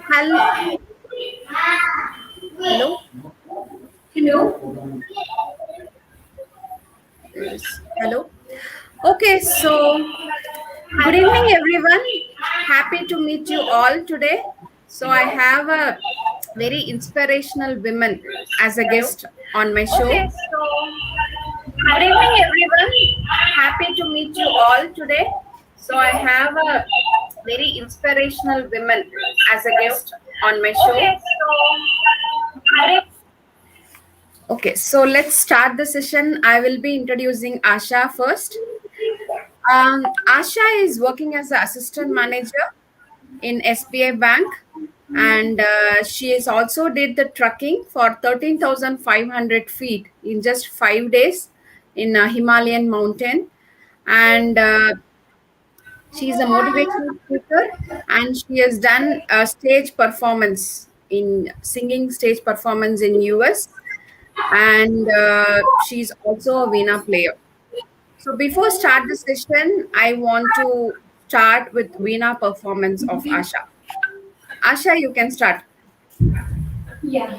Hello. Hello. Hello. Yes. Hello. Okay, so good evening, everyone. Happy to meet you all today. So I have a very inspirational woman as a guest on my show. Okay, so good evening, everyone. Happy to meet you all today. So I have a very inspirational woman as a guest on my show. Okay, so good Okay, so let's start the session. I will be introducing Asha first. Asha is working as an assistant manager in SBI Bank, and she has also did the trucking for 13,500 feet in just 5 days in Himalayan Mountain, and she is a motivational speaker, and she has done a stage performance in singing stage performance in US, and she's also a Veena player. So before start the session, I want to start with Veena performance of Asha. Asha, you can start. Yeah.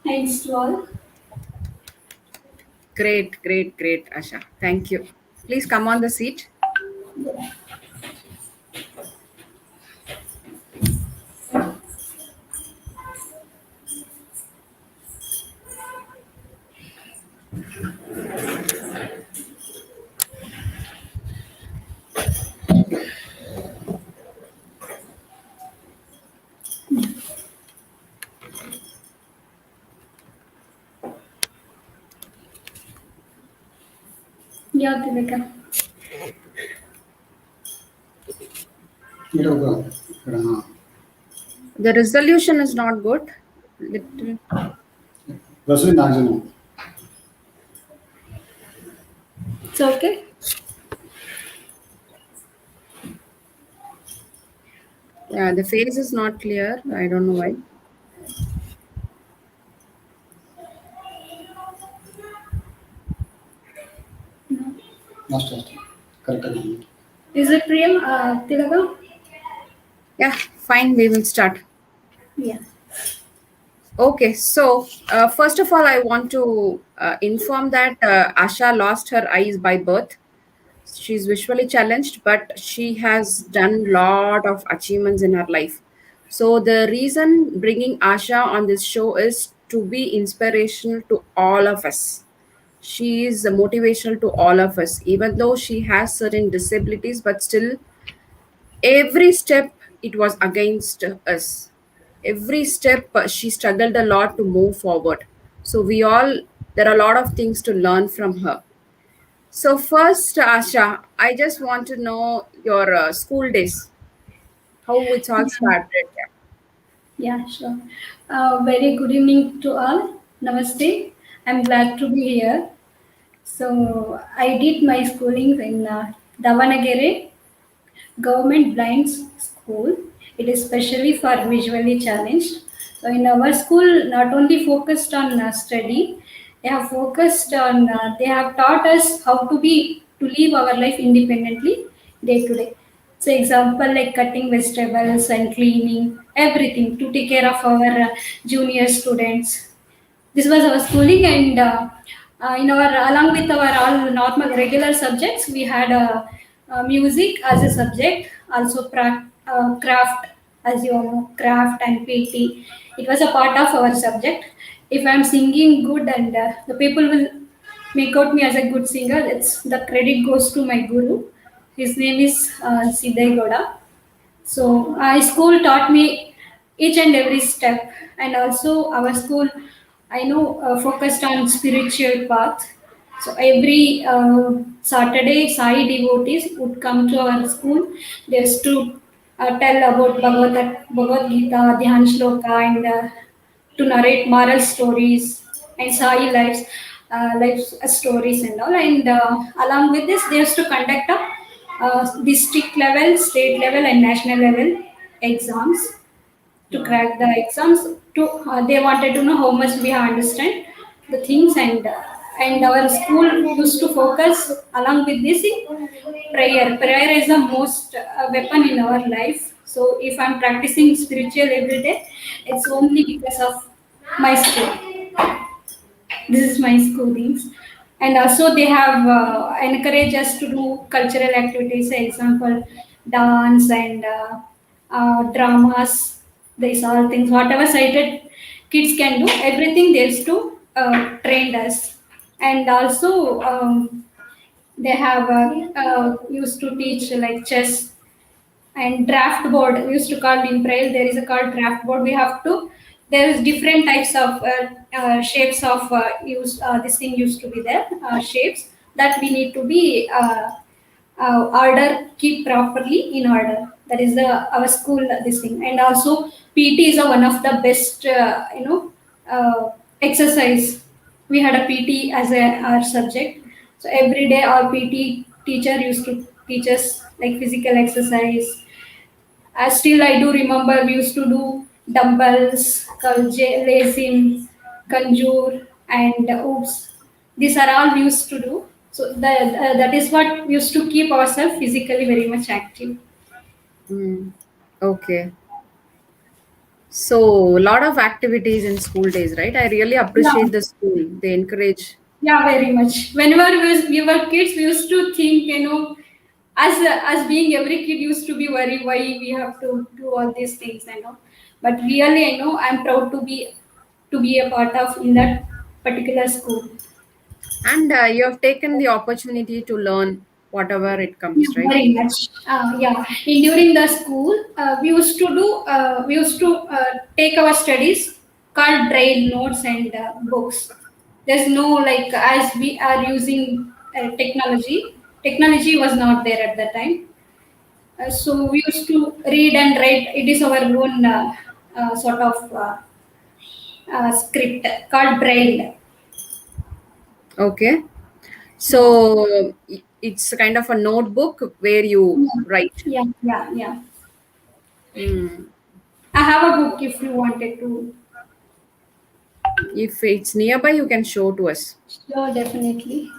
Thanks to all. Great, great, great, Asha. Thank you. Please come on the seat. Yeah, Thilaga. The resolution is not good. Little. It's okay. Yeah, the face is not clear. I don't know why. Is it real, Thilaga? Yeah, fine. We will start. Yeah. Okay, so first of all, I want to inform that Asha lost her eyes by birth. She's visually challenged, but she has done lot of achievements in her life. So the reason bringing Asha on this show is to be inspirational to all of us. She is motivational to all of us, even though she has certain disabilities, but still every step it was against us. Every step she struggled a lot to move forward. So we all, there are a lot of things to learn from her. So first, Asha, I just want to know your school days, how it's all Yeah. started. Yeah. Yeah, sure. Very good evening to all. Namaste. I'm glad to be here. So, I did my schooling in Davanagere Government Blind School. It is specially for visually challenged. So in our school, not only focused on study, they have focused on. They have taught us how to live our life independently day to day. So example like cutting vegetables and cleaning everything to take care of our junior students. This was our schooling, and in our along with our all normal regular subjects, we had music as a subject, also craft, as you all know, craft and PT. It was a part of our subject. If I'm singing good and the people will make out me as a good singer, it's the credit goes to my guru. His name is Siddhay Goda. So school taught me each and every step, and also our school, I know, focused on spiritual path. So every Saturday, Sai devotees would come to our school. They used to tell about Bhagavad Gita, Dhyan Shloka, and to narrate moral stories and Sai stories and all. And along with this, they used to conduct a district level, state level, and national level exams to Mm. crack the exams. To they wanted to know how much we understand the things, and our school used to focus along with this in prayer. Prayer is the most weapon in our life. So if I'm practicing spiritual every day, it's only because of my school. This is my schoolings. And also they have encouraged us to do cultural activities, example dance and dramas. These all things whatever sighted kids can do, everything they used to train us. And also they have used to teach like chess and draft board. We used to call in braille, there is a called draft board. We have to, there is different types of shapes of use this thing used to be there, shapes that we need to be order, keep properly in order. That is the our school this thing. And also PT is a one of the best exercise. We had a PT as our subject. So every day our PT teacher used to teach us like physical exercise. Still, I do remember we used to do dumbbells, lazim, conjure, and oops. These are all we used to do. So that is what we used to keep ourselves physically very much active. Mm. Okay. So a lot of activities in school days, right? I really Yeah, appreciate the school. They encourage. yeah, very much. Whenever we were kids, we used to think, as being every kid used to be worried why we have to do all these things, But really, I know I'm proud to be a part of in that particular school. And you have taken the opportunity to learn whatever it Yeah, comes, right? very much. Yeah, during the school, we used to take our studies called braille notes and books. There's no like as we are using technology. Technology was not there at that time. So we used to read and write. It is our own sort of script called Braille. Okay. Yeah. So it's a kind of a notebook where you Yeah. write. Yeah. Yeah. Yeah. Hmm. I have a book if you wanted to. If it's nearby, you can show to us. Sure, definitely.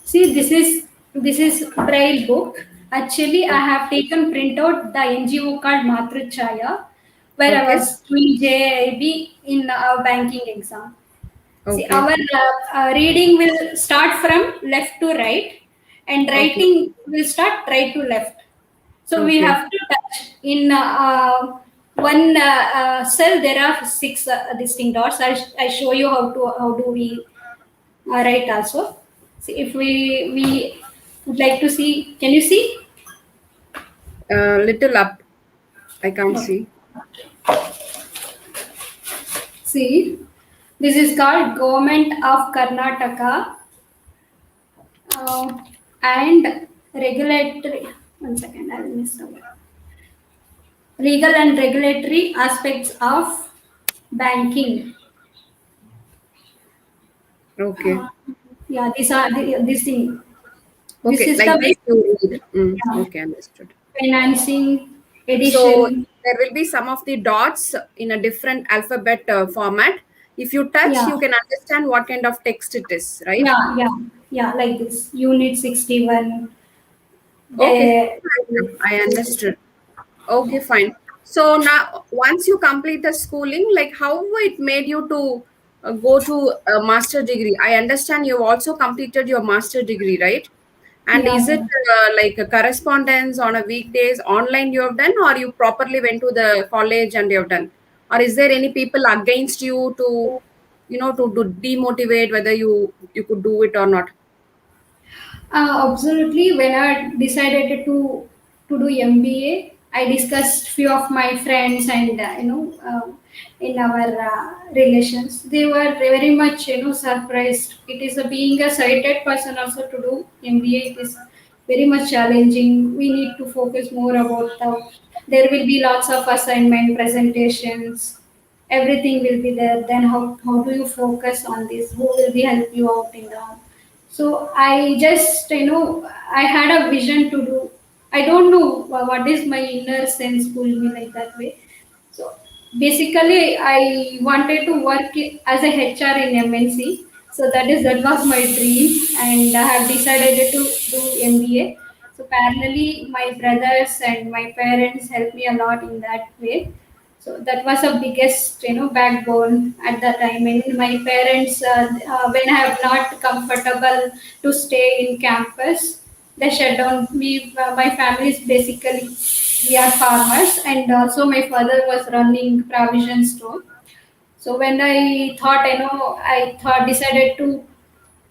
See, this is Braille book. Actually, I have taken print out the NGO called Matruchaya, where I Okay. was doing JIB in our banking exam. See, Okay. our reading will start from left to right, and Okay. writing will start right to left. So we Okay. have to touch in one cell. There are six distinct dots. I show you how do we write also. See, if we would like to see, can you see? Little up. I can't Okay. see. See, this is called Government of Karnataka uh, and regulatory. One second, I will miss the word. Legal and regulatory aspects of banking. Okay. Uh, yeah, these are this thing. This Okay. is the Like this you read. basic, yeah, Okay. Understood. financing So edition. there will be some of the dots in a different alphabet format. If you touch, Yeah, you can understand what kind of text it is, right? yeah, yeah, yeah, like this. Unit 61. Okay. There. I understood. Okay, fine. So now, once you complete the schooling, like how it made you to go to a master degree? I understand you've also completed your master degree, right? And Yeah, is it yeah. like a correspondence on a weekdays online you have done, or you properly went to the college and you have done, or is there any people against you to, to demotivate whether you could do it or not? Absolutely. When I decided to do MBA, I discussed few of my friends and in our relations. They were very much surprised. It is being a sighted person also to do MBA. It is very much challenging. We need to focus more about the. There will be lots of assignment presentations. Everything will be there. Then how do you focus on this? Who will be help you out in the. So I just, I had a vision to do. I don't know what is my inner sense pulled me like that way. So basically, I wanted to work as a HR in MNC. So that was my dream, and I have decided to do MBA. So parallelly, my brothers and my parents helped me a lot in that way. So that was the biggest, backbone at that time. And my parents, when I am not comfortable to stay in campus, they shut down. My family is basically we are farmers, and also my father was running provision store. So when I thought, decided to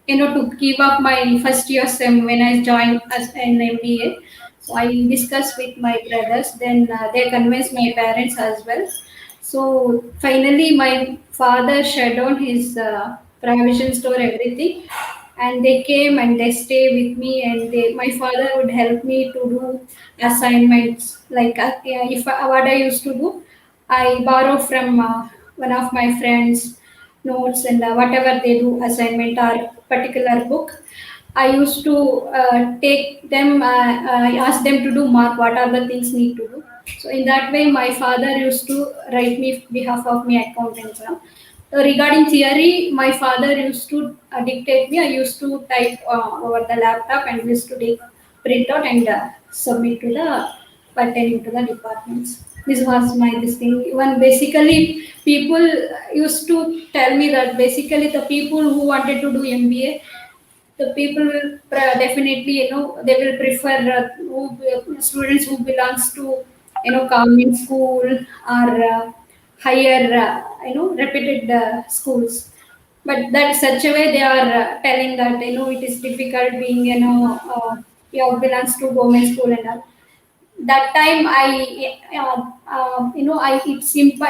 to give up my first year sem when I joined as an MBA. So I discussed with my brothers. Then they convinced my parents as well. So finally, my father shut down his provision store, everything, and they came and they stay with me. And my father would help me to do assignments. Like yeah, if what I used to do, I borrow from one of my friends notes and whatever they do assignment or particular book. I used to take them, ask them to do mark what are the things need to do. So in that way, my father used to write me behalf of me account exam. So regarding theory, my father used to dictate me. I used to type over the laptop and used to take print out and submit to the pertaining to the departments. This was my this thing. Even basically, people used to tell me that basically the people who wanted to do MBA, the people will definitely they will prefer students who belongs to government school or higher reputed schools. But that such a way they are telling that it is difficult being you belongs to government school and all. that time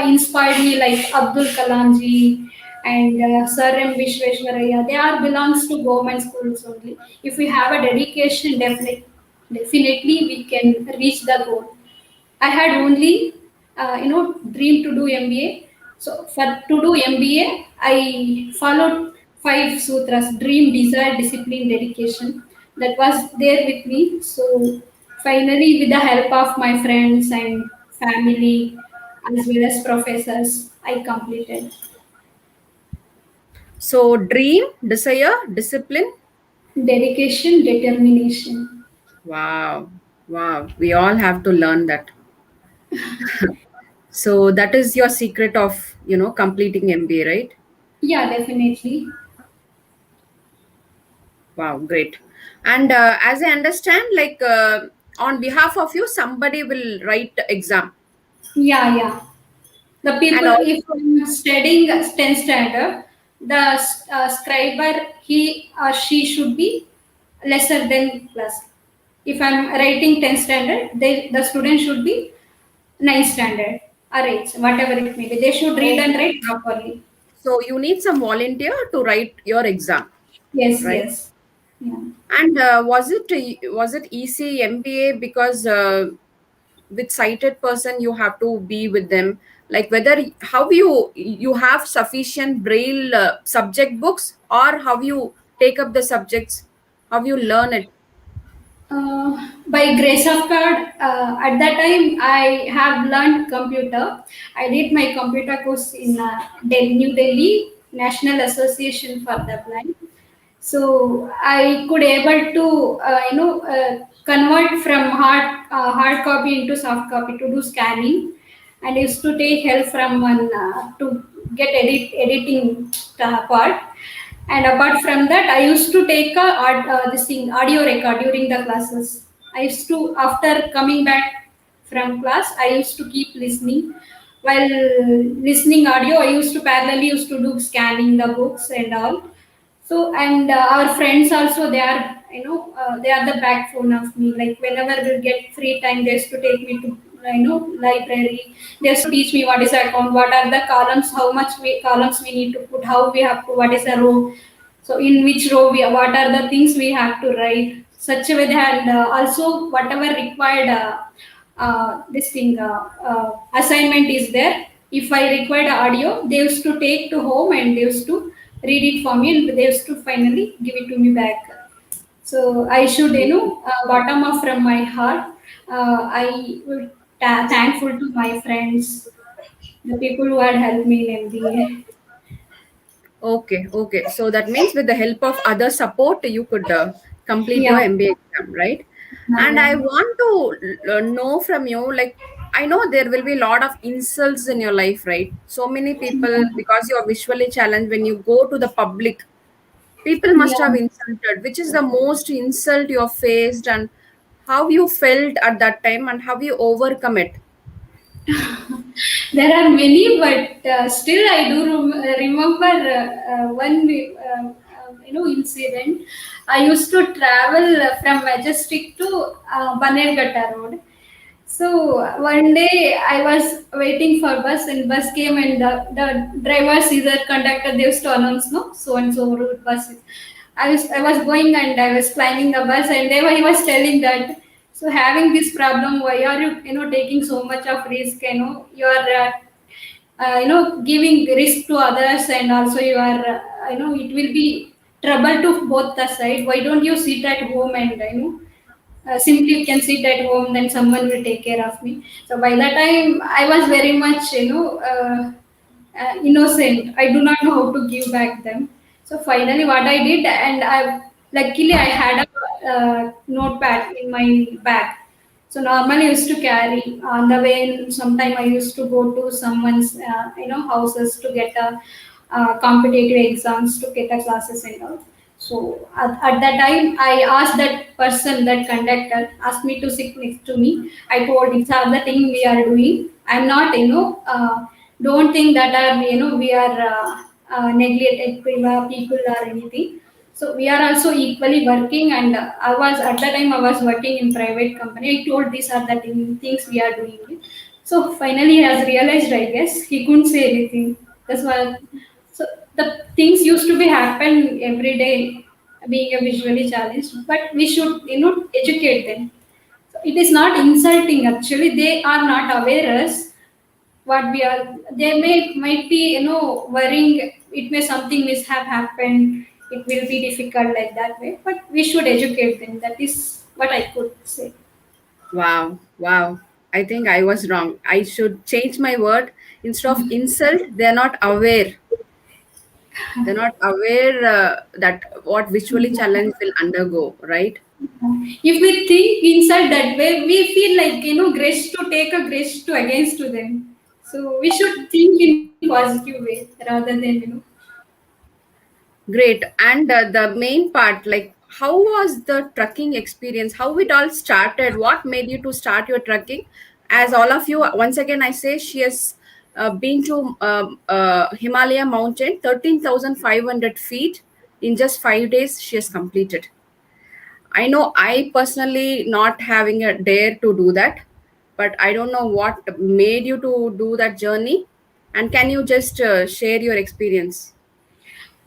inspired me like Abdul Kalam ji and Sir M Vishweshwaraya. They are belongs to government schools only. If we have a dedication, definitely we can reach the goal. I had only, dream to do MBA. So for to do MBA, I followed five sutras: dream, desire, discipline, dedication. That was there with me. So finally, with the help of my friends and family, as well as professors, I completed. So dream, desire, discipline. Dedication, determination. Wow. Wow. We all have to learn that. So that is your secret of, completing MBA, right? Yeah, definitely. Wow, great. And as I understand, like on behalf of you, somebody will write the exam. Yeah, yeah. The And people, all, if I'm studying 10th standard, the scriber, he or she should be lesser than plus. If I'm writing 10th standard, the student should be 9th standard or 8th, whatever it may be. They should read and okay. write properly. So you need some volunteer to write your exam, Yes, right? yes. Yeah. And was it easy MBA because with sighted person you have to be with them, like whether how you have sufficient braille subject books, or how you take up the subjects, how you learn it. By grace of God, at that time I have learned computer. I did my computer course in New Delhi National Association for the Blind. So I could able to convert from hard copy into soft copy to do scanning, and used to take help from one to get editing part. And apart from that, I used to take this thing audio record during the classes. I used to, after coming back from class, I used to keep listening. While listening audio, I used to parallelly used to do scanning the books and all. So and our friends also, they are, they are the backbone of me. Like whenever we get free time, they used to take me to, library. They used to teach me what is account, what are the columns, how much columns we need to put, how we have to, what is a row. So in which row we, what are the things we have to write. Such a way, and also whatever required this thing assignment is there. If I required audio, they used to take to home and they used to read it for me, and they used to finally give it to me back. So I should, bottom up from my heart. I would thankful to my friends, the people who had helped me in MBA. Okay, okay. So that means with the help of other support, you could complete your Yeah, MBA exam, right? yeah, And yeah, I want to know from you, like, I know there will be a lot of insults in your life, right? So many people, because you are visually challenged, when you go to the public, people must have yeah. insulted. Which is the most insult you have faced, and how you felt at that time, and how you overcome it? There are many, but still I do remember one incident. I used to travel from Majestic to Banerghatta Road. So one day I was waiting for bus, and bus came, and the drivers, either conductor, they used to announce, no, so and so route bus. I was going and I was climbing the bus, and he was telling that, so having this problem, why are you, taking so much of risk, you are giving risk to others, and also you are it will be trouble to both the side. Why don't you sit at home and simply you can sit at home, then someone will take care of me. So by that time I was very much innocent. I do not know how to give back them. So finally, what I did, and I luckily I had a notepad in my bag. So normally I used to carry on the way. And sometime I used to go to someone's houses to get a competitive exams, to get a classes and all. So at that time, I asked that person, that conductor, asked me to sit next to me. I told, these are the thing we are doing. I'm not, don't think that we are neglected people or anything. So we are also equally working, and I was at the time I was working in private company. I told these are the things we are doing it. So finally he has realized, I guess. He couldn't say anything. That's why. So the things used to be happen every day, being a visually challenged, but we should educate them. So it is not insulting actually. They are not aware as what we are. They might be worrying. It may something mishap happen. It will be difficult like that way. But we should educate them. That is what I could say. Wow, wow. I think I was wrong. I should change my word. Instead of insult, they're not aware. They're not aware that what visually challenged will undergo, right? If we think inside that way, we feel like grudge to take a grudge to against to them. So we should think in positive way rather than Great. And the main part, like, how was the trucking experience? How it all started? What made you to start your trucking? As all of you, once again, I say she has been to Himalaya Mountain, 13,500 feet in just 5 days. She has completed. I know I personally not having a dare to do that, but I don't know what made you to do that journey. And can you just share your experience?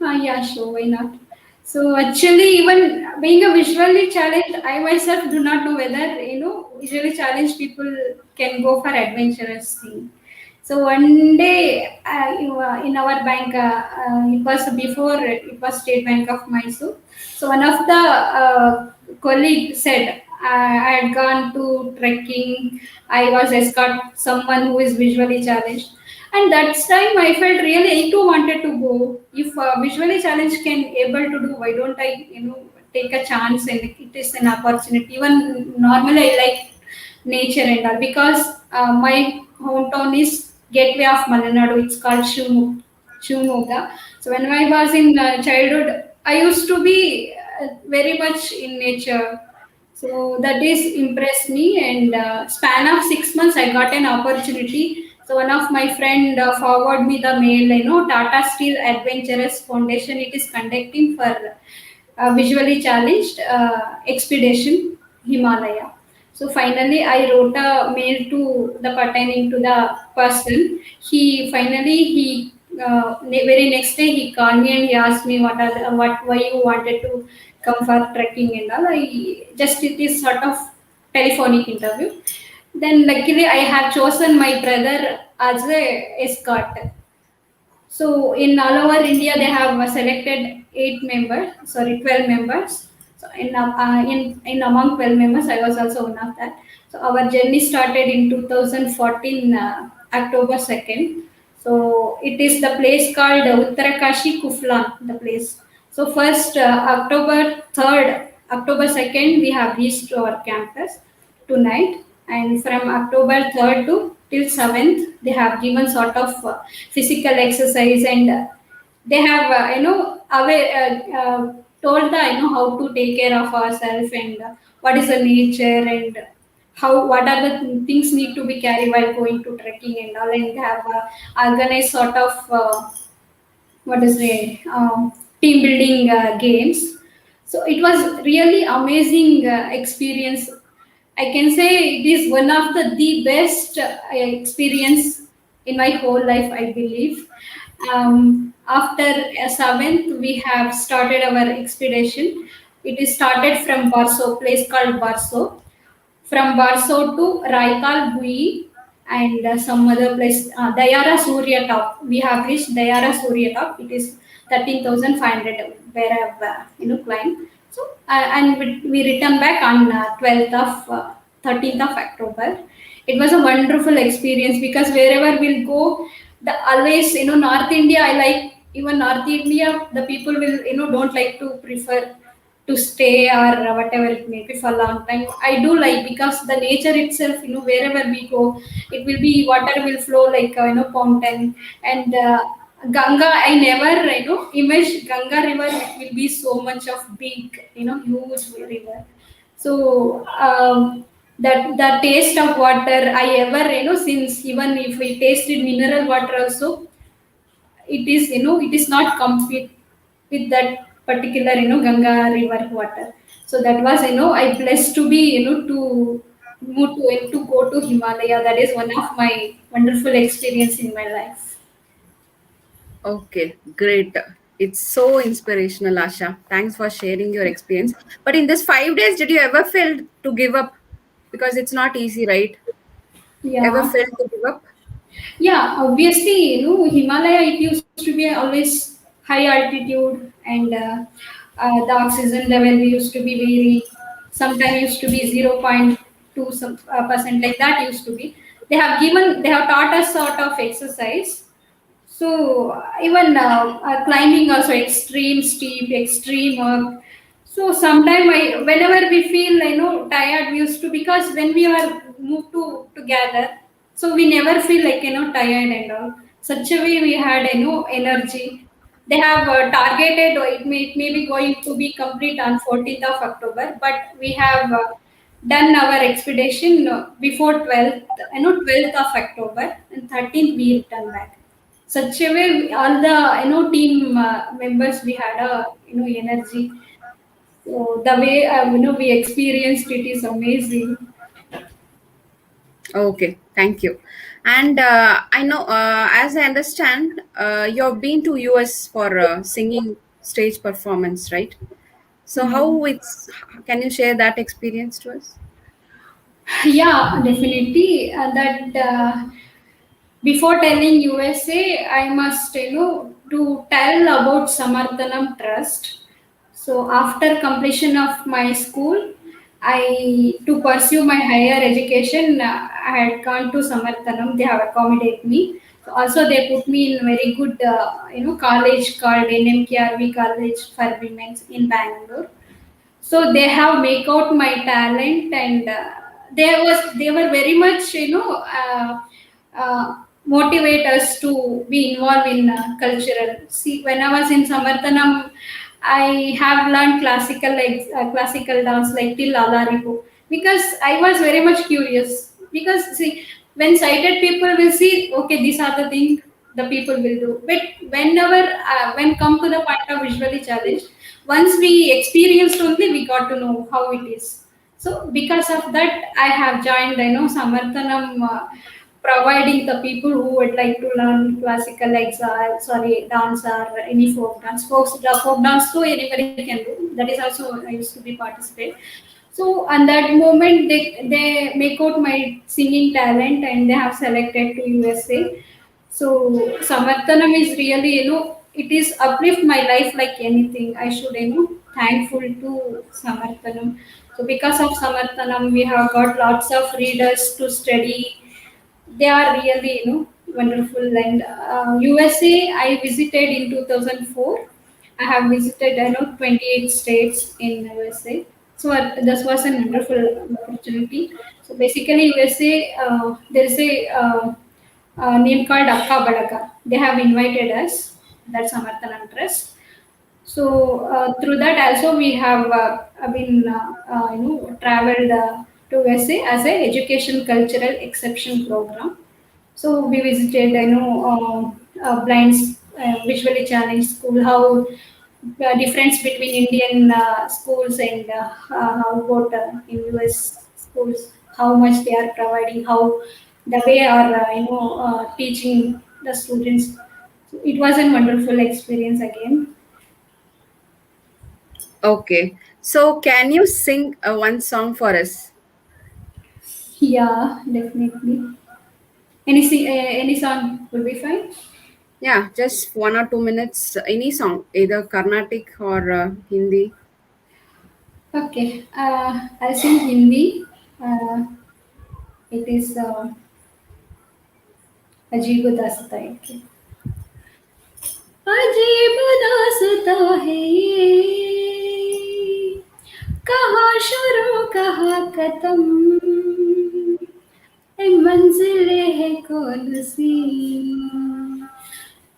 Yeah, sure, why not? So actually, even being a visually challenged, I myself do not know whether visually challenged people can go for adventurous thing. So one day, in our bank, it was before it was State Bank of Mysore. So one of the colleague said, I had gone to trekking. I was escort someone who is visually challenged, and that time I felt really I too wanted to go. If visually challenged can able to do, why don't I take a chance, and it is an opportunity. Even normally I like nature and all because my hometown is gateway of Malenadu. It's called Shivamogga. So when I was in childhood, I used to be very much in nature. So that is impressed me, and span of 6 months, I got an opportunity. So one of my friend forwarded me the mail. Tata Steel Adventurous Foundation. It is conducting for visually challenged expedition Himalaya. So finally, I wrote a mail to the pertaining to the person. Very next day he called me and he asked me what why you wanted to come for trekking and all. I just it is sort of telephonic interview. Then luckily I have chosen my brother as a escort. So in all over India, they have selected 8 members, sorry, 12 members. So in among 12 members, I was also one of that. So our journey started in 2014 October 2nd. So it is the place called Uttarakashi Kuflan, the place. So first October 3rd, October 2nd, we have reached our campus tonight, and from October 3rd to till 7th, they have given sort of physical exercise, and they have told the how to take care of ourselves, and what is the nature, and how what are the things need to be carried while going to trekking and all, and they have organized sort of what is the team building games. So it was really amazing experience. I can say it is one of the best experience in my whole life, I believe. After seventh, we have started our expedition. It is started from Barso, place called Barso. From Barso to Raikal Bui and some other place, Dayara Surya Top. We have reached Dayara Surya Top. It is 13,500 where I have climbed. So and we return back on 12th of 13th of October. It was a wonderful experience because wherever we'll go, the always North India. I like even North India. The people will don't like to prefer to stay or whatever it may be for a long time. I do like because the nature itself, wherever we go, it will be water will flow like fountain, and Ganga. I never imagine Ganga river. It will be so much of big, huge river. So the taste of water I ever since even if we tasted mineral water also, it is it is not compete with that particular Ganga river water. So that was I blessed to be to move to go to Himalaya. That is one of my wonderful experience in my life. Okay, great. It's so inspirational, Asha. Thanks for sharing your experience. But in this 5 days, did you ever feel to give up? Because it's not easy, right? Ever Yeah. felt to give up? Yeah, obviously, Himalaya, it used to be always high altitude, and the oxygen level used to be very, sometimes used to be 0.2 percent, like that used to be. They have taught us sort of exercise. So even climbing also extreme steep, extreme work. So sometime whenever we feel tired, we used to, because when we were moved to together, so we never feel like tired and all. Such a way we had energy. They have targeted, or it may be going to be complete on 14th of October, but we have done our expedition before 12th, 12th of October, and 13th we returned back. Such a way, all the team members, we had a energy. So the way we experienced it is amazing. Okay, thank you. And I know, as I understand, you've been to US for singing stage performance, right? So Yeah. how it's, can you share that experience to us? Yeah, definitely. That before telling USA, I must to tell about Samarthanam Trust. So after completion of my school, I to pursue my higher education. I had gone to Samarthanam. They have accommodated me. So also they put me in very good college called NMKRV College for Women in Bangalore. So they have make out my talent, and they were very much motivate us to be involved in cultural. See, when I was in Samarthanam, I have learned classical dance like till Alaripu, because I was very much curious. Because see, when sighted people will see, okay, these are the things the people will do. But whenever when come to the point of visually challenged, once we experienced only, we got to know how it is. So because of that, I have joined Samarthanam, providing the people who would like to learn classical, like sorry, dance or any folk dance. Folk dance too, anybody can do. That is also I used to be participate. So on that moment, they make out my singing talent, and they have selected to USA. So Samarthanam is really, it is uplift my life like anything. I should, thankful to Samarthanam. So because of Samarthanam, we have got lots of readers to study. They are really, wonderful. And USA, I visited in 2004. I have visited, 28 states in USA. So this was a wonderful opportunity. So basically, USA, there is a name called Akka Balaka. They have invited us. That's Samarthanam Trust. So through that also we have been traveled to USA as a education cultural exception program. So we visited blind visually challenged school, how difference between Indian schools and how about in US schools, how much they are providing, how the way are teaching the students. So it was a wonderful experience again. Okay, so can you sing one song for us? Yeah, definitely. Any song will be fine. Yeah, just 1 or 2 minutes, any song, either Carnatic or Hindi. Okay, I'll sing Hindi. It is अजीब दास्तां है कि अजीब दास्तां है ये कहाँ शुरू कहाँ खत्म ए मंजिलें है कौन सी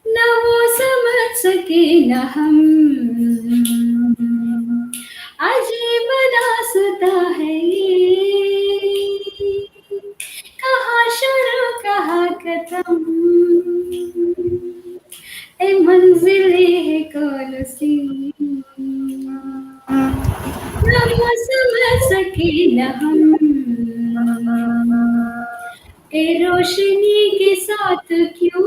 न वो समझ सके न हम अजीब दास्तां है ये कहाँ शुरू कहाँ खत्म मंजिलें हैं कौन सी न वो समझ सके न हम के रोशनी के साथ क्यों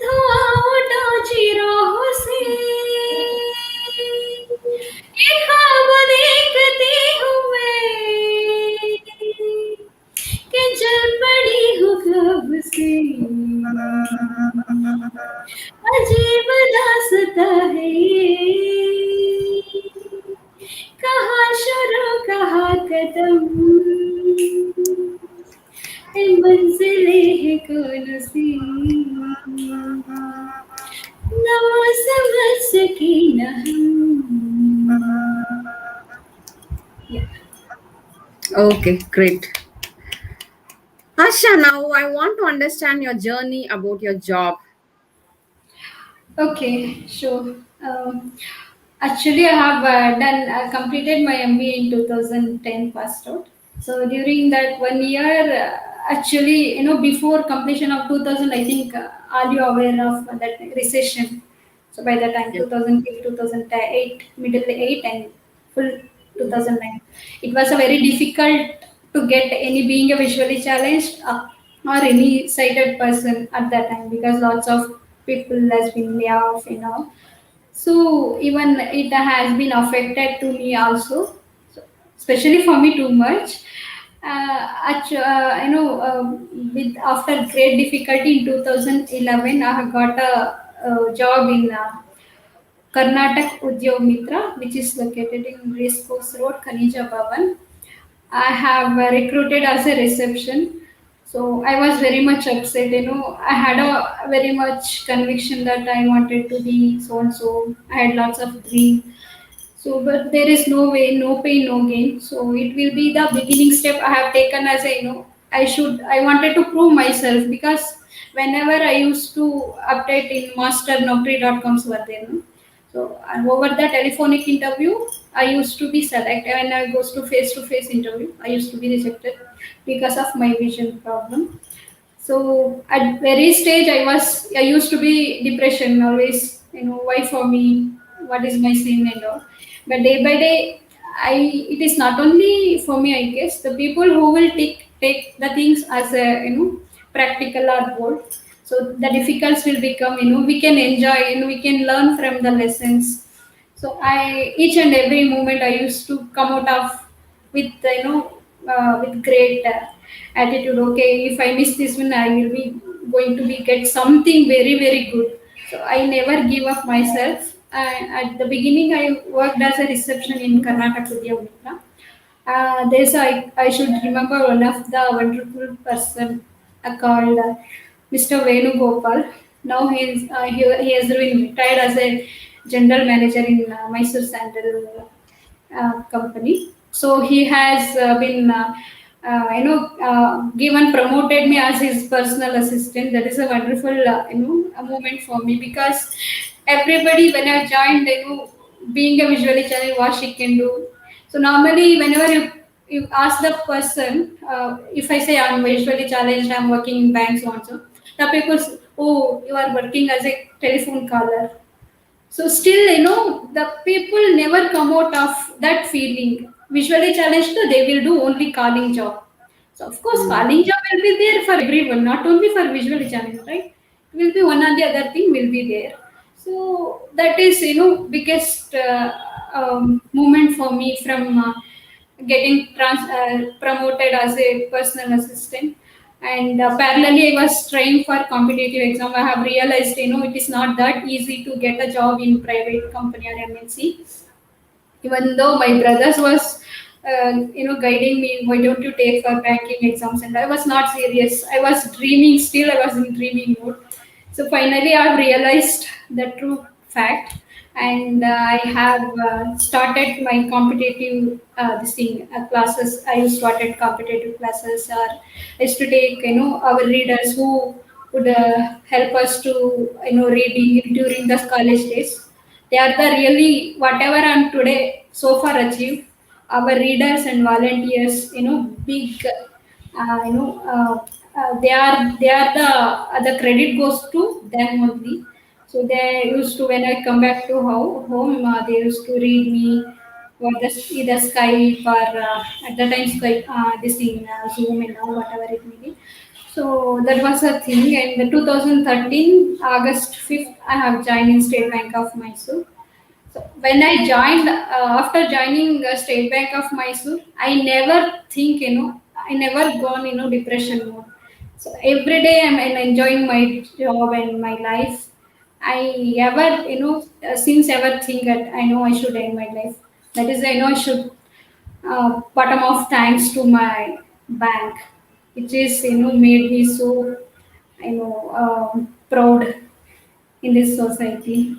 धुआं उठा चिराहों से ये ख्वाब देखते हुए कि जल पड़ी हूँ कब से अजीब दास्तां है ये कहाँ शुरू कहाँ कदम ये मंजिलें हैं कौन सी न वो समझ सके न हम Yeah. Okay, great. Asha, now I want to understand your journey about your job. Okay, sure. Actually, I have completed my MBA in 2010 passed out. So during that 1 year, actually, before completion of 2000, I think are you aware of that recession? So by the time Yes. 2008, 2008, middle 8 and full 2009, it was a very difficult to get any being a visually challenged or any sighted person at that time because lots of people has been laid off, so even it has been affected to me also, so, especially for me too much. With after great difficulty in 2011, I have got a job in Karnataka Udyog Mitra, which is located in Racecourse Road, Khanija Bhavan. I have recruited as a reception. So I was very much upset. I had a very much conviction that I wanted to be so and so. I had lots of dream. So, but there is no way, no pain, no gain. So it will be the beginning step I have taken as I wanted to prove myself because whenever I used to update in masternaukri.coms were there. No? So and over the telephonic interview, I used to be selected. When I goes to face interview, I used to be rejected because of my vision problem. So at very stage, I used to be depression always. Why for me? What is my sin and all. But day by day, it is not only for me. I guess the people who will take the things as a practical or bold. So the difficulties will become we can enjoy and we can learn from the lessons. So I each and every moment I used to come out of with with great attitude. Okay, if I miss this one, I will be going to be get something very very good. So I never give up myself. At the beginning, I worked as a reception in Karnataka Vidya Mitra. I should remember one of the wonderful person called Mr. Venu Gopal. Now he has been retired as a general manager in Mysore Sandal company. So he has been, given promoted me as his personal assistant. That is a wonderful, a moment for me because everybody when I joined, being a visually challenged, what she can do. So normally, whenever you ask the person, if I say I'm visually challenged, I'm working in banks also, the people say, oh, you are working as a telephone caller, so still, the people never come out of that feeling. Visually challenged, they will do only calling job. So of course, Mm. calling job will be there for everyone, not only for visually challenged, right? It will be one or the other thing will be there. So that is, biggest moment for me from getting promoted as a personal assistant. And parallelly, I was trying for competitive exam. I have realized, it is not that easy to get a job in private company or MNC. Even though my brothers was, guiding me, why don't you take for banking exams? And I was not serious. I was dreaming. Still, I was in dreaming mode. So finally, I've realized the true fact, and I have started my competitive this thing classes. I used to attend competitive classes, or I used to take our readers who would help us to reading during the college days. They are the really whatever I'm today so far achieved. Our readers and volunteers, big, they are the credit goes to them only. So they used to, when I come back to home, they used to read me for the either Skype or at the time Skype, this thing, Zoom and all, whatever it may be. So that was a thing. And the 2013 August 5th, I have joined in State Bank of Mysore. So when I joined, after joining State Bank of Mysore, I never think, I never gone, depression mode. So every day I'm enjoying my job and my life. I ever, since ever think that I know I should end my life. That is, I know I should bottom of thanks to my bank, which is, made me so, proud in this society.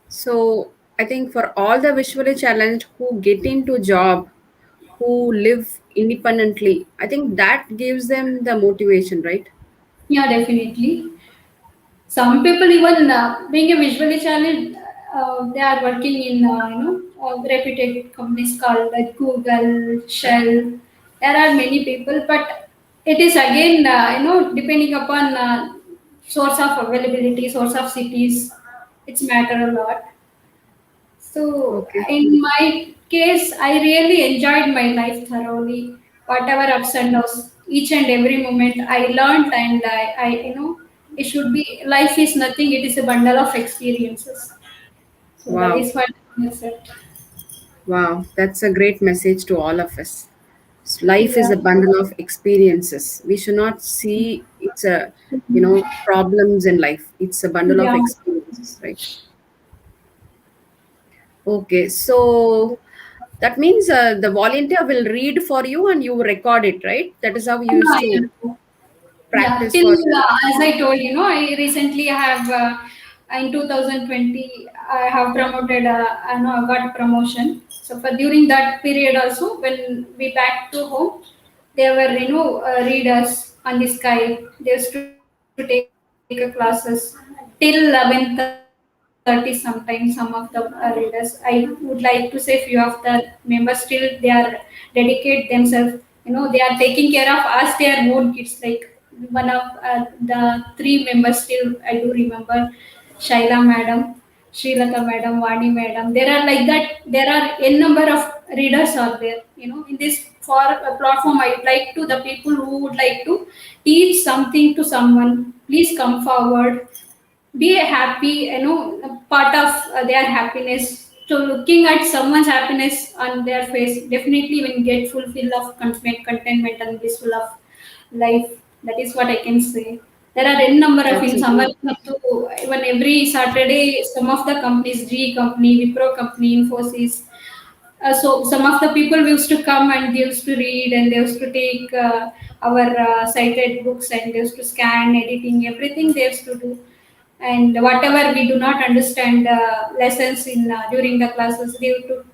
So I think for all the visually challenged who get into job, who live independently, I think that gives them the motivation, right? Yeah, definitely. Some people even being a visually challenged, they are working in reputed companies called like Google, Shell. There are many people, but it is again depending upon source of availability, source of cities. It's matter a lot. So Okay. in my case, I really enjoyed my life thoroughly. Whatever ups and downs, each and every moment I learned, and it should be life is nothing. It is a bundle of experiences. So that Wow. is what I said. Wow. That's a great message to all of us. Life is Yeah, a bundle of experiences. We should not see it's a, problems in life. It's a bundle of yeah, experiences, right? Okay. So that means the volunteer will read for you and you record it, right? That is how you used yeah, to yeah. Yeah, practice till for the. as I told, I recently have in 2020 I have promoted. I know I got promotion. So for during that period also, when we back to home, there were readers on the Skype. They used to take classes till 11:30 sometimes. Some of the readers. I would like to say few of the members still they are dedicate themselves. They are taking care of us, their own kids. Like one of the three members still I do remember, Shaila madam, Srilata madam, Vani madam. There are like that. There are n number of readers are there. In this for a platform, I would like to the people who would like to teach something to someone. Please come forward, be happy, part of their happiness, to looking at someone's happiness on their face, definitely when get fulfill of contentment and blissful of life. That is what I can say. There are n number of That's in a summer great. to even every Saturday some of the companies, GE company, Wipro company, Infosys, so some of the people used to come and they used to read, and they used to take our cited books, and they used to scan, editing, everything they used to do. And whatever we do not understand lessons in during the classes, they used to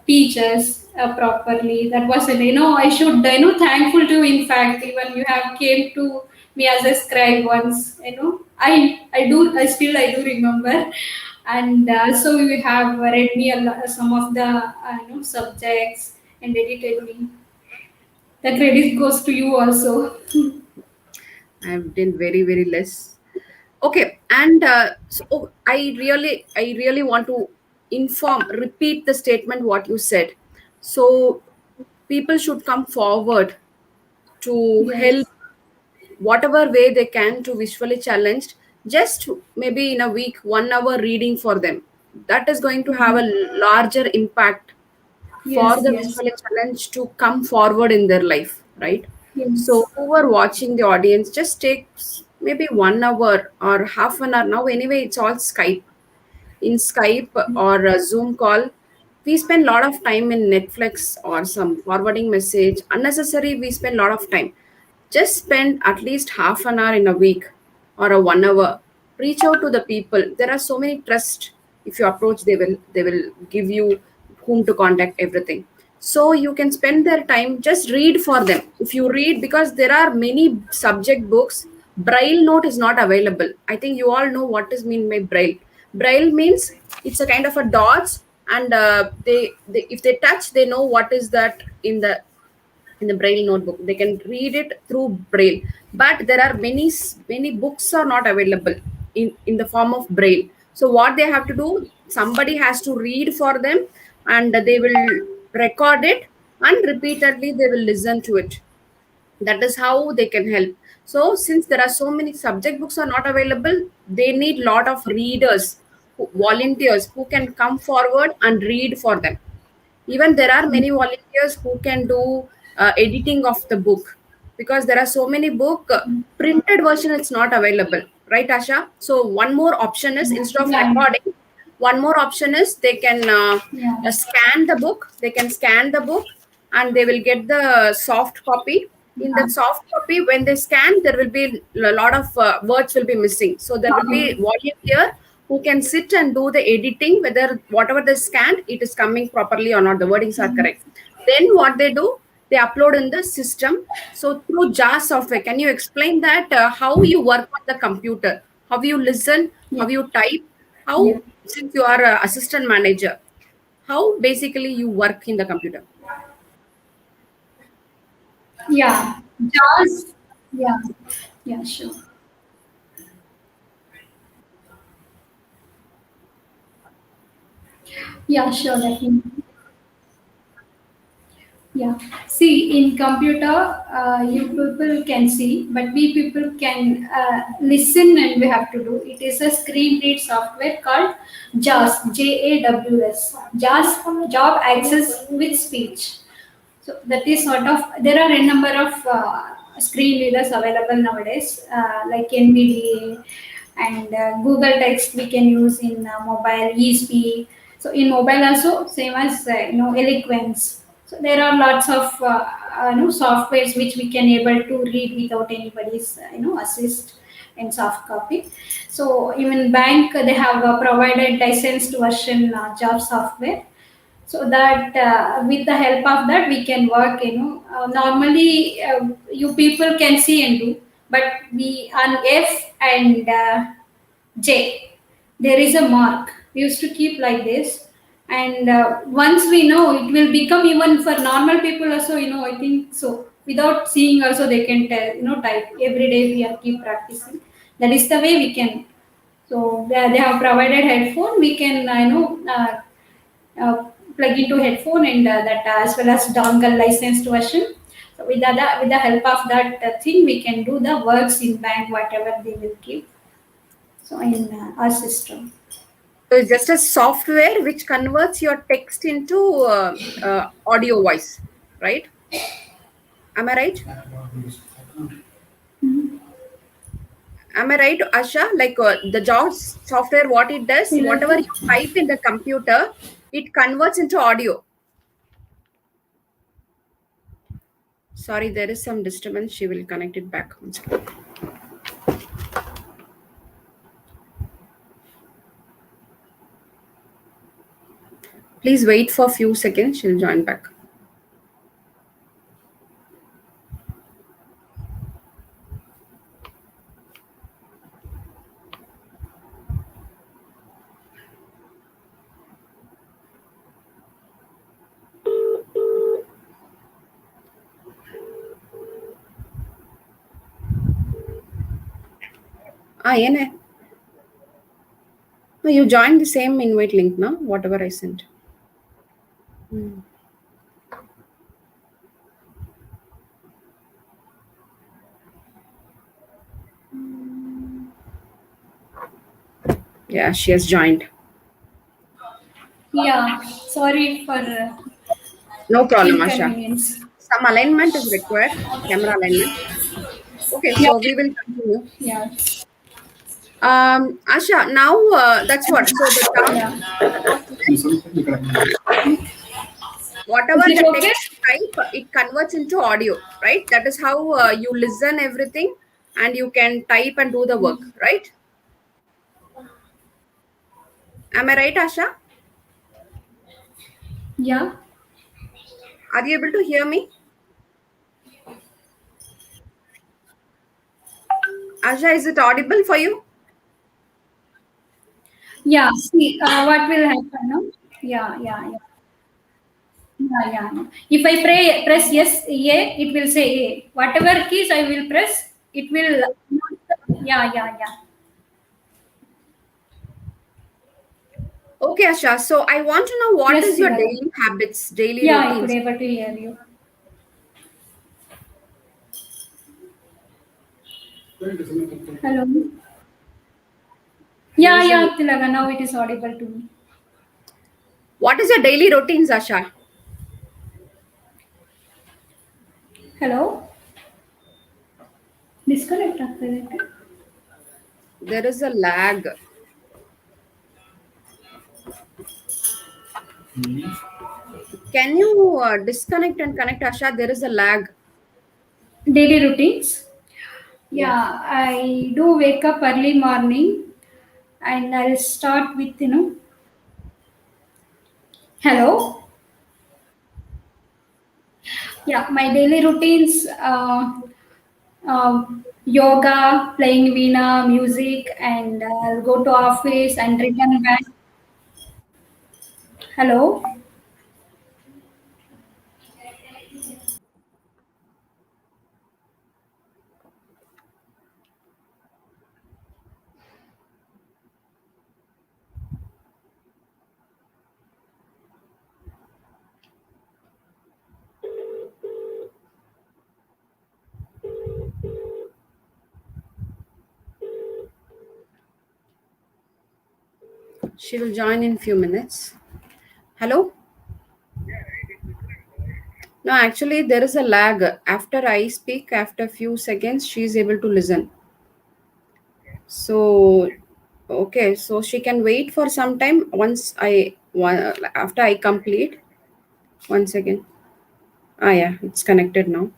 teach us properly. That was it. I should thankful to you. In fact, even you have came to me as a scribe once. I do remember, and so you have read me some of the subjects and edited me. The credit goes to you also. I've done very, very less. Okay, and I really want to repeat the statement what you said. So people should come forward to help Yes, whatever way they can to visually challenged. Just maybe in a week, 1 hour reading for them. That is going to have a larger impact for yes, the yes, visually challenged to come forward in their life, right? So yes, who are watching the audience, just take maybe 1 hour or half an hour. Now anyway, it's all Skype. In Skype or a Zoom call, we spend a lot of time in Netflix or some forwarding message. Unnecessary, we spend a lot of time. Just spend at least half an hour in a week or a 1 hour. Reach out to the people. There are so many trust. If you approach, they will give you whom to contact, everything. So you can spend their time, just read for them. If you read, because there are many subject books, Braille note is not available. I think you all know what is mean by Braille. Braille means it's a kind of a dots, and they if they touch, they know what is that in the in the Braille notebook. They can read it through Braille, but there are many books are not available in the form of Braille. So what they have to do, somebody has to read for them, and they will record it, and repeatedly they will listen to it. That is how they can help. So since there are so many subject books are not available, they need lot of readers, volunteers who can come forward and read for them. Even there are many volunteers who can do editing of the book, because there are so many book printed version it's not available, right Asha? So one more option is, instead of Yeah, recording, one more option is they can yeah, scan the book. They can scan the book, and they will get the soft copy. In yeah. that soft copy, when they scan, there will be a lot of words will be missing, so there will be Okay. volunteer who can sit and do the editing, whether whatever they scanned it is coming properly or not, the wordings are correct. Then what they do, they upload in the system. So through JAS software, can you explain that how you work on the computer, how you listen, Yeah, how you type, how, yeah, since you are a assistant manager, how basically you work in the computer? yeah. Jaws. Yeah, yeah, sure. Yeah, sure, definitely. Yeah. See, in computer, you people can see, but we people can listen, and we have to do. It is a screen read software called JAWS, JAWS, JAWS, Job Access with Speech. So that is sort of, there are a number of screen readers available nowadays, like NVDA and Google Text we can use in mobile, eSpeak. So in mobile also same as Eloquence. So there are lots of softwares which we can able to read without anybody's assist in soft copy. So even bank they have provided licensed version job software, so that with the help of that we can work. Normally you people can see and do, but we on F and J there is a mark we used to keep like this. And once we know, it will become even for normal people also, I think so, without seeing also they can tell, type every day. We are keep practicing. That is the way we can. So they have provided headphone, we can uh, plug into headphone, and that as well as dongle licensed version. So with the help of that thing, we can do the works in bank, whatever they will give. So in our system. So it's just a software which converts your text into audio voice, right? Am I right? Am I right, Asha? Like the JAWS software, what it does, whatever Thilaga? you type in the computer, it converts into audio. Sorry, there is some disturbance. She will connect it back. One second. Please wait for a few seconds. She'll join back. Ah, yeah. No, you joined the same invite link, no? Whatever I sent. Hmm. Yeah, she has joined. Yeah, sorry for No problem, Asha. inconvenience. Some alignment is required, camera alignment. Okay, Yeah, so we will continue. yeah, Asha, now that's what. So the task, yeah. Is whatever it the okay? text type, it converts into audio, right? That is how you listen everything, and you can type and do the work, right? Am I right, Asha? Yeah, Are you able to hear me? Asha, is it audible for you? yeah. See, what will happen now? Yeah, yeah, yeah. Yeah, yeah. No. If I press yes, A, it will say A. Whatever keys I will press, it will. Yeah, yeah, yeah. Okay, Asha. So I want to know what Yes, is your Thilaga. daily habits, daily Yeah, I could routines. able to hear you. Hello. There Yeah, is a yeah, Thilaga. Now it is audible to me. What is your daily routines, Asha? Hello. Disconnect ಆಗ್ತದೆ. There is a lag. Can you disconnect and connect, Asha? There is a lag. Daily routines. Yeah. Yeah, I do wake up early morning and I'll start with, hello. Yeah, my daily routines, yoga, playing Veena, music, and I'll go to office and return back. Hello. She will join in few minutes. Hello? No, actually, there is a lag. After I speak, after few seconds, she is able to listen. So, okay, so she can wait for some time after I complete. One second. Ah, yeah, it's connected now.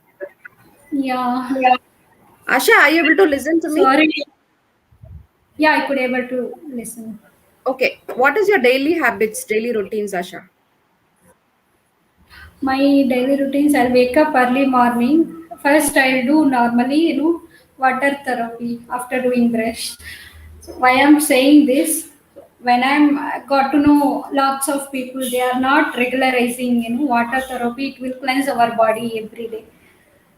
Yeah. Asha, are you able to listen to me? Sorry. Yeah, I could able to listen. Okay, what is your daily habits, daily routines, Asha? My daily routines, I'll wake up early morning. First, I'll do normally, water therapy after doing brush. So why I'm saying this, when I'm got to know lots of people, they are not regularizing, water therapy. It will cleanse our body every day.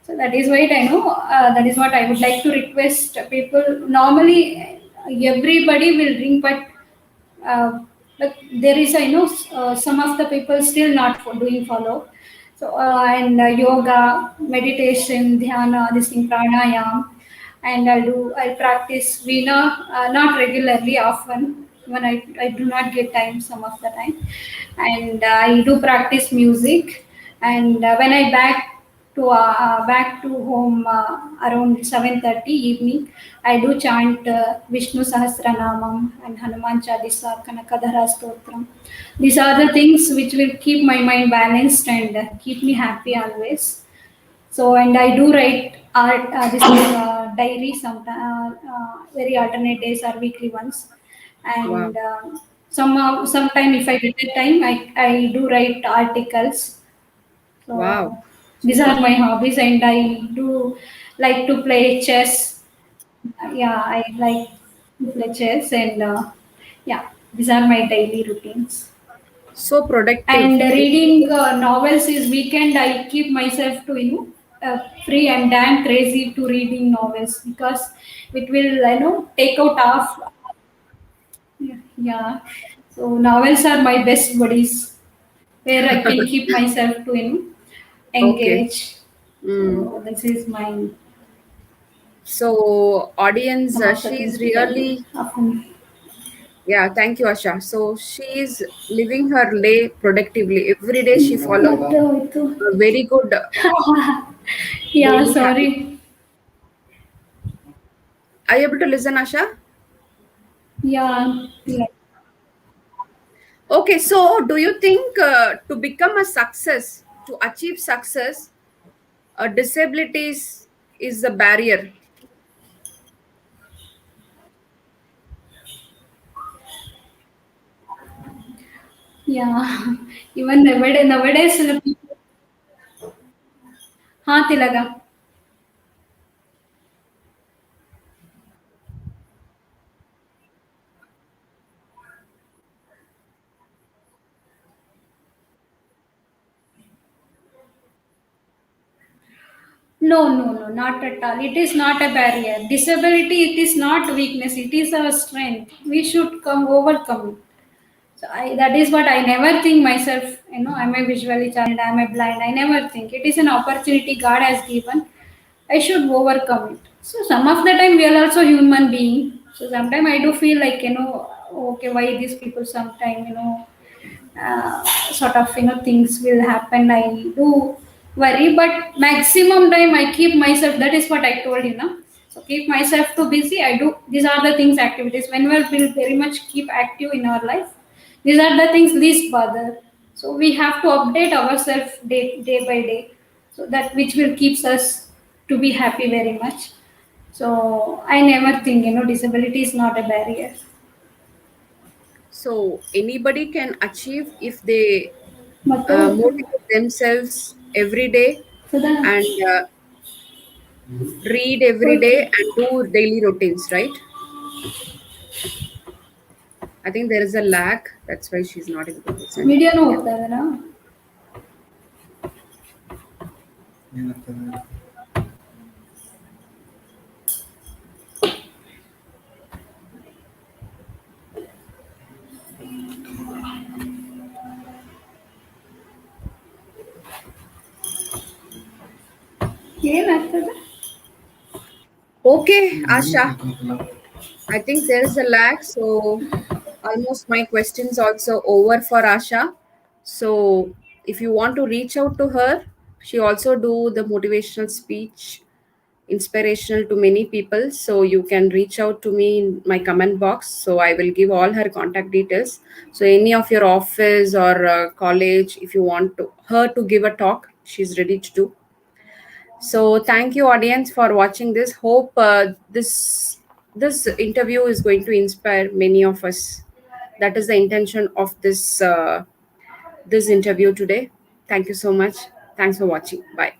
So that is why I know. That is what I would like to request people. Normally, everybody will drink, uh, but there is, some of the people still not doing follow. So and yoga, meditation, dhyana, this thing, pranayam, and I practice Veena, not regularly, often when I do not get time some of the time, and I do practice music, and when I back to home around 7:30 evening. I do chant Vishnu Sahasranamam and Hanuman Chalisa, Kanakadhara Stotram. These are the things which will keep my mind balanced and keep me happy always. So, and I do write art, this diary sometimes, very alternate days or weekly ones. Wow. And sometime if I get the time, I do write articles. Wow. So these Super. are my hobbies, and I do like to play chess. Yeah, I like to play chess, and yeah, these are my daily routines. So productive. And reading novels is weekend. I keep myself to free. I'm damn crazy to reading novels because it will take out half. Yeah, so novels are my best buddies where I can keep myself to Okay. engage. Mm. So this is my So, audience, some of the she's things which I do really, often. yeah, thank you, Asha. So, she is living her day productively. Every day she follows ಮತ್ತು a very good yeah, daily habit. sorry. Are you able to listen, Asha? Yeah, yeah. Okay, so do you think to become a success, to achieve success, disabilities is a barrier? Yeah. Even nowadays the people. हाँ तिलगा. No, no, no, not at all. It is not a barrier. Disability, it is not weakness. It is our strength. We should come overcome it. So that is what I never think myself. I'm a visually challenged. I'm a blind. I never think it is an opportunity God has given. I should overcome it. So some of the time we are also human being. So sometimes I do feel like okay, why these people sometimes sort of things will happen. I do worry, but maximum time I keep myself. That is what I told so keep myself too busy. I do these are the things activities whenever we'll very much keep active in our life. These are the things least bother. So we have to update ourselves day by day, so that which will keeps us to be happy very much. So I never think disability is not a barrier. So anybody can achieve if they Mato, motivate themselves every day Sudha. and read every day Okay. and do daily routines, right? I think there is a lag. That's why she's not able to listen. Media में Yeah. होता है ना. ಏನಾಗ್ತದೆ? Okay, Asha. I think there is a lag. So almost my questions also over for Asha. So if you want to reach out to her, she also do the motivational speech, inspirational to many people. So you can reach out to me in my comment box. So I will give all her contact details. So any of your office or college, if you want to her to give a talk, she's ready to do. So thank you, audience, for watching this. Hope this interview is going to inspire many of us. That is the intention of this interview today. Thank you so much. Thanks for watching. Bye.